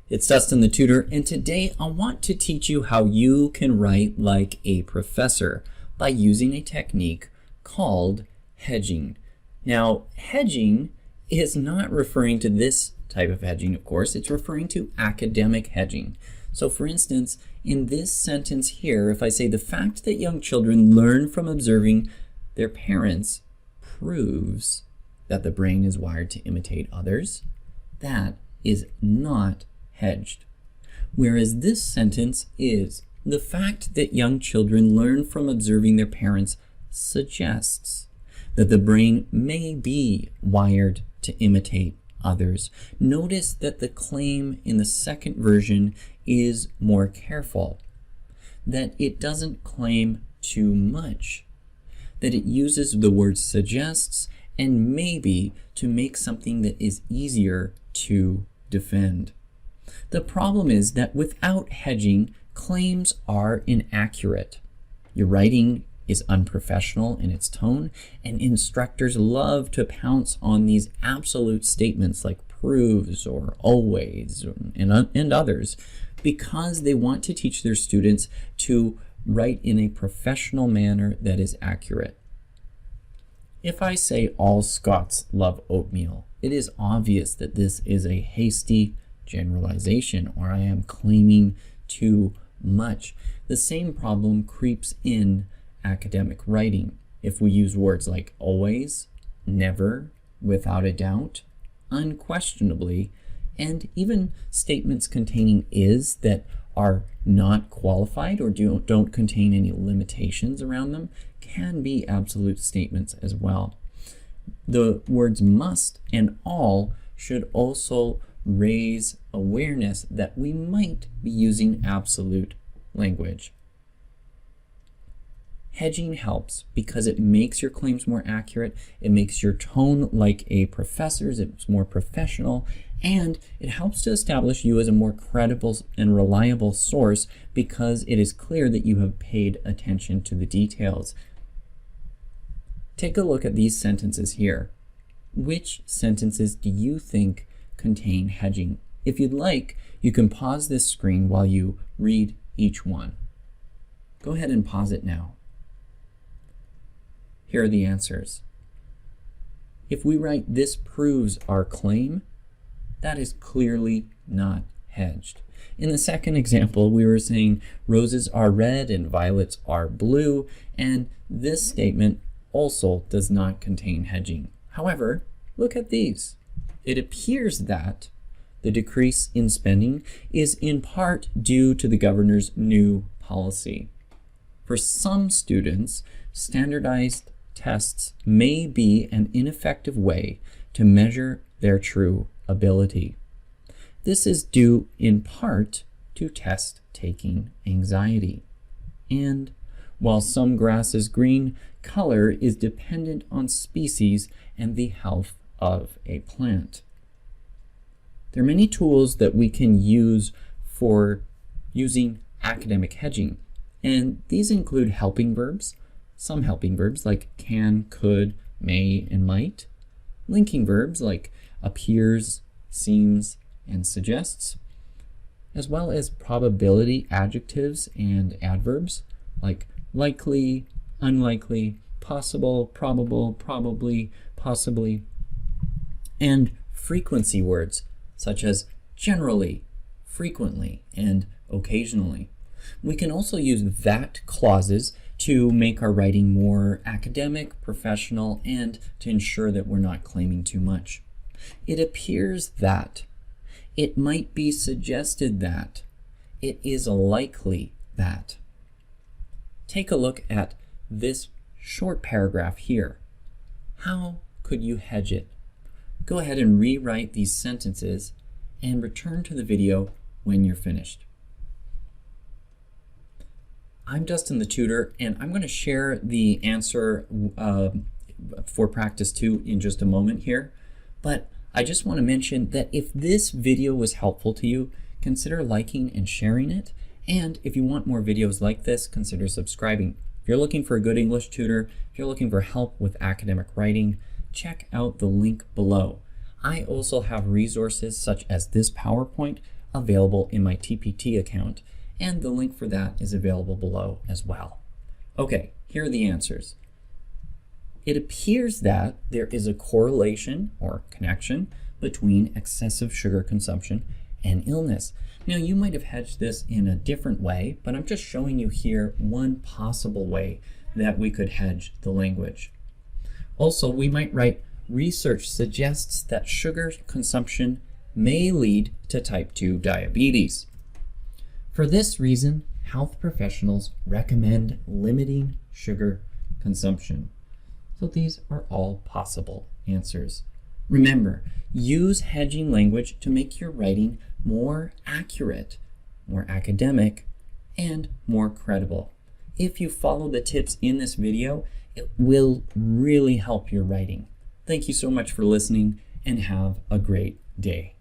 It's Dustin the Tutor, and today I want to teach you how you can write like a professor by using a technique called hedging. Now, hedging is not referring to this type of hedging, of course. It's referring to academic hedging. So for instance, in this sentence here, if I say the fact that young children learn from observing their parents proves that the brain is wired to imitate others, that is not hedged. Whereas this sentence is, the fact that young children learn from observing their parents suggests that the brain may be wired to imitate others. Notice that the claim in the second version is more careful, that it doesn't claim too much, that it uses the word suggests and maybe to make something that is easier to defend. The problem is that without hedging, claims are inaccurate. Your writing is unprofessional in its tone, and instructors love to pounce on these absolute statements like proves or always and others because they want to teach their students to write in a professional manner that is accurate. If I say all Scots love oatmeal, it is obvious that this is a hasty generalization, or I am claiming too much. The same problem creeps in academic writing. If we use words like always, never, without a doubt, unquestionably, and even statements containing is that are not qualified or don't contain any limitations around them can be absolute statements as well. The words must and all should also raise awareness that we might be using absolute language. Hedging helps because it makes your claims more accurate, it makes your tone like a professor's, it's more professional, and it helps to establish you as a more credible and reliable source because it is clear that you have paid attention to the details. Take a look at these sentences here. Which sentences do you think contain hedging? If you'd like, you can pause this screen while you read each one. Go ahead and pause it now. Here are the answers. If we write "this proves our claim," that is clearly not hedged. In the second example, we were saying roses are red and violets are blue, and this statement also does not contain hedging. However, look at these. It appears that the decrease in spending is in part due to the governor's new policy. For some students, standardized tests may be an ineffective way to measure their true ability. This is due in part to test-taking anxiety. And while some grass is green, color is dependent on species and the health of a plant. There are many tools that we can use for using academic hedging, and these include helping verbs, some helping verbs like can, could, may, and might, linking verbs like appears, seems, and suggests, as well as probability adjectives and adverbs like likely, unlikely, possible, probable, probably, possibly, and frequency words such as generally, frequently, and occasionally. We can also use that clauses to make our writing more academic, professional, and to ensure that we're not claiming too much. It appears that, it might be suggested that, it is likely that. Take a look at this short paragraph here. How could you hedge it? Go ahead and rewrite these sentences and return to the video when you're finished. I'm Dustin the Tutor, and I'm going to share the answer for practice 2 in just a moment here. But I just want to mention that if this video was helpful to you, consider liking and sharing it. And if you want more videos like this, consider subscribing. If you're looking for a good English tutor, if you're looking for help with academic writing, check out the link below. I also have resources such as this PowerPoint available in my TPT account, and the link for that is available below as well. Okay, here are the answers. It appears that there is a correlation or connection between excessive sugar consumption and illness. Now, you might have hedged this in a different way, but I'm just showing you here one possible way that we could hedge the language. Also, we might write, research suggests that sugar consumption may lead to type 2 diabetes. For this reason, health professionals recommend limiting sugar consumption. So these are all possible answers. Remember, use hedging language to make your writing more accurate, more academic, and more credible. If you follow the tips in this video, it will really help your writing. Thank you so much for listening, and have a great day.